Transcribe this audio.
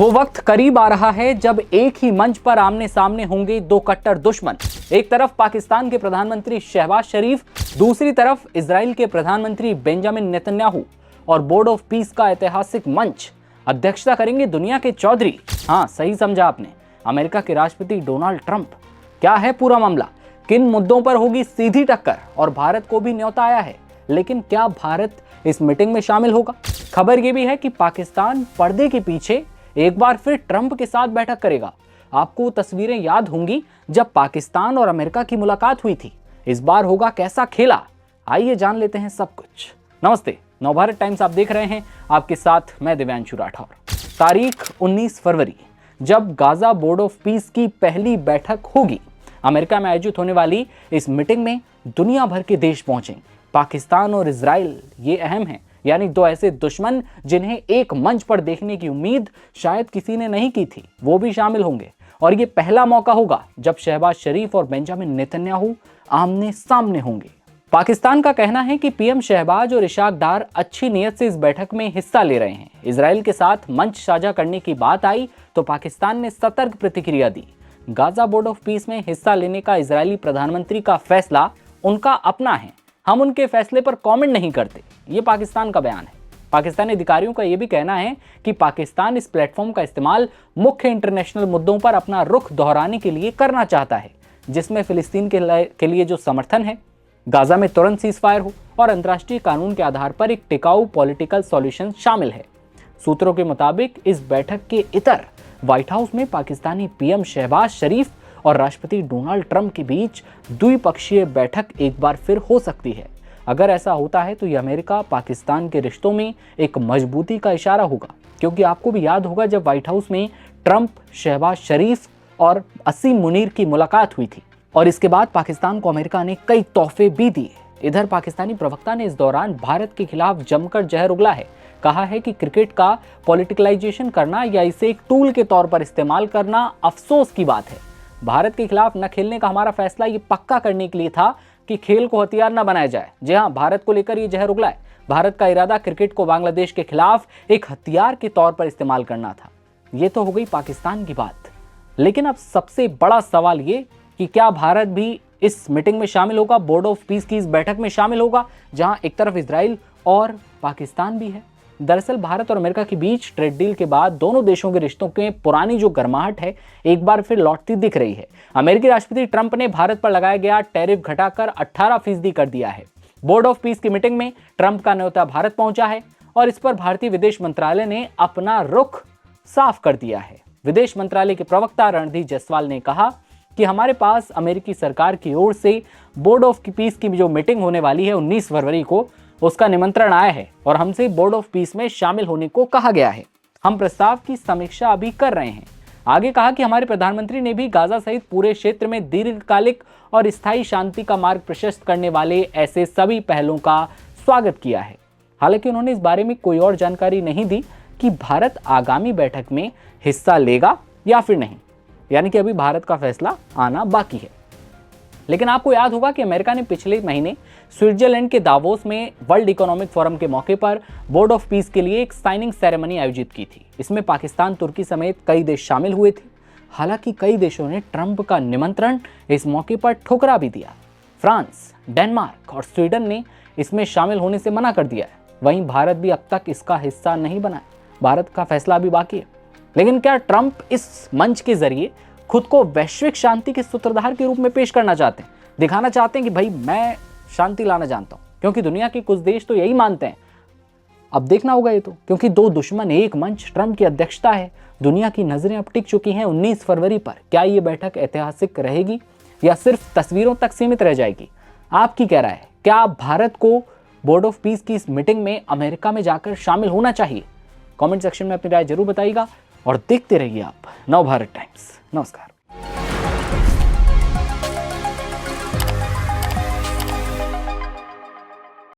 वो वक्त करीब आ रहा है जब एक ही मंच पर आमने सामने होंगे दो कट्टर दुश्मन। एक तरफ पाकिस्तान के प्रधानमंत्री शहबाज शरीफ, दूसरी तरफ इजराइल के प्रधानमंत्री बेंजामिन नेतन्याहू। और बोर्ड ऑफ पीस का ऐतिहासिक मंच अध्यक्षता करेंगे दुनिया के चौधरी। हाँ, सही समझा आपने, अमेरिका के राष्ट्रपति डोनाल्ड ट्रंप। क्या है पूरा मामला, किन मुद्दों पर होगी सीधी टक्कर, और भारत को भी न्योता आया है, लेकिन क्या भारत इस मीटिंग में शामिल होगा? खबर यह भी है कि पाकिस्तान पर्दे के पीछे एक बार फिर ट्रंप के साथ बैठक करेगा। आपको तस्वीरें याद होंगी जब पाकिस्तान और अमेरिका की मुलाकात हुई थी। इस बार होगा कैसा खेला, आइए जान लेते हैं सब कुछ। नमस्ते, नवभारत टाइम्स आप देख रहे हैं, आपके साथ मैं दिव्यांशु राठौर। तारीख 19 फरवरी, जब गाजा बोर्ड ऑफ पीस की पहली बैठक होगी। अमेरिका में आयोजित होने वाली इस मीटिंग में दुनिया भर के देश पहुंचेंगे। पाकिस्तान और इजराइल ये अहम है, यानी दो ऐसे दुश्मन जिन्हें एक मंच पर देखने की उम्मीद शायद किसी ने नहीं की थी, वो भी शामिल होंगे। और ये पहला मौका होगा जब शहबाज शरीफ और बेंजामिन नेतन्याहू आमने सामने होंगे। पाकिस्तान का कहना है कि पीएम शहबाज और इशाक डार अच्छी नीयत से इस बैठक में हिस्सा ले रहे हैं। इजराइल के साथ मंच साझा करने की बात आई तो पाकिस्तान ने सतर्क प्रतिक्रिया दी। गाजा बोर्ड ऑफ पीस में हिस्सा लेने का इजरायली प्रधानमंत्री का फैसला उनका अपना है, हम उनके फैसले पर कमेंट नहीं करते, ये पाकिस्तान का बयान है। पाकिस्तानी अधिकारियों का यह भी कहना है कि पाकिस्तान इस प्लेटफॉर्म का इस्तेमाल मुख्य इंटरनेशनल मुद्दों पर अपना रुख दोहराने के लिए करना चाहता है, जिसमें फिलिस्तीन के लिए जो समर्थन है, गाजा में तुरंत सीजफायर हो और अंतर्राष्ट्रीय कानून के आधार पर एक टिकाऊ पॉलिटिकल सॉल्यूशन शामिल है। सूत्रों के मुताबिक इस बैठक के इतर व्हाइट हाउस में पाकिस्तानी पीएम शहबाज शरीफ और राष्ट्रपति डोनाल्ड ट्रंप के बीच द्विपक्षीय बैठक एक बार फिर हो सकती है। अगर ऐसा होता है तो यह अमेरिका पाकिस्तान के रिश्तों में एक मजबूती का इशारा होगा, क्योंकि आपको भी याद होगा जब व्हाइट हाउस में ट्रंप, शहबाज शरीफ और असीम मुनीर की मुलाकात हुई थी, और इसके बाद पाकिस्तान को अमेरिका ने कई तोहफे भी दिए। इधर पाकिस्तानी प्रवक्ता ने इस दौरान भारत के खिलाफ जमकर जहर उगला है। कहा है कि क्रिकेट का पॉलिटिकलाइजेशन करना या इसे एक टूल के तौर पर इस्तेमाल करना अफसोस की बात है। भारत के खिलाफ न खेलने का हमारा फैसला ये पक्का करने के लिए था कि खेल को हथियार न बनाया जाए। जी हाँ, भारत को लेकर ये जहर उगला है। भारत का इरादा क्रिकेट को बांग्लादेश के खिलाफ एक हथियार के तौर पर इस्तेमाल करना था। ये तो हो गई पाकिस्तान की बात, लेकिन अब सबसे बड़ा सवाल ये कि क्या भारत भी इस मीटिंग में शामिल होगा, बोर्ड ऑफ पीस की इस बैठक में शामिल होगा, जहां एक तरफ इजराइल और पाकिस्तान भी है। दरअसल भारत और अमेरिका के बीच ट्रेड डील के बाद दोनों देशों के रिश्तों के पुरानी जो गर्माहट है एक बार फिर लौटती दिख रही है। अमेरिकी राष्ट्रपति ट्रंप ने भारत पर लगाया गया टैरिफ घटाकर 18% कर दिया है। बोर्ड ऑफ पीस की मीटिंग में ट्रंप का न्योता भारत पहुंचा है और इस पर भारतीय विदेश मंत्रालय ने अपना रुख साफ कर दिया है। विदेश मंत्रालय के प्रवक्ता रणधीर जायसवाल ने कहा कि हमारे पास अमेरिकी सरकार की ओर से बोर्ड ऑफ पीस की जो मीटिंग होने वाली है 19 फरवरी को, उसका निमंत्रण आया है और हमसे बोर्ड ऑफ पीस में शामिल होने को कहा गया है। हम प्रस्ताव की समीक्षा अभी कर रहे हैं। आगे कहा कि हमारे प्रधानमंत्री ने भी गाजा सहित पूरे क्षेत्र में दीर्घकालिक और स्थायी शांति का मार्ग प्रशस्त करने वाले ऐसे सभी पहलों का स्वागत किया है। हालांकि उन्होंने इस बारे में कोई और जानकारी नहीं दी कि भारत आगामी बैठक में हिस्सा लेगा या फिर नहीं, यानी कि अभी भारत का फैसला आना बाकी है। लेकिन आपको याद होगा कि अमेरिका ने पिछले महीने स्विट्जरलैंड के दावोस में वर्ल्ड इकोनॉमिक फोरम के मौके पर बोर्ड ऑफ पीस के लिए एक साइनिंग सेरेमनी आयोजित की थी। इसमें पाकिस्तान, तुर्की समेत कई देश शामिल हुए थे। हालांकि कई देशों ने ट्रंप का निमंत्रण इस मौके पर ठुकरा भी दिया। फ्रांस, डेनमार्क और स्वीडन ने इसमें शामिल होने से मना कर दिया है। वहीं भारत भी अब तक इसका हिस्सा नहीं बना है। भारत का फैसला अभी बाकी है। लेकिन क्या ट्रंप इस मंच के जरिए खुद को वैश्विक शांति के सूत्रधार के रूप में पेश करना चाहते हैं, दिखाना चाहते हैं कि भाई मैं शांति लाना जानता हूं? क्योंकि दुनिया के कुछ देश तो यही मानते हैं। अब देखना होगा ये तो, क्योंकि दो दुश्मन एक मंच, ट्रंप की अध्यक्षता है। दुनिया की नजरें अब टिक चुकी हैं 19 फरवरी पर। क्या ये बैठक ऐतिहासिक रहेगी या सिर्फ तस्वीरों तक सीमित रह जाएगी? आपकी क्या राय है? क्या भारत को बोर्ड ऑफ पीस की इस मीटिंग में अमेरिका में जाकर शामिल होना चाहिए? कमेंट सेक्शन में अपनी राय जरूर बताइएगा और देखते रहिए आप नवभारत टाइम्स। नमस्कार।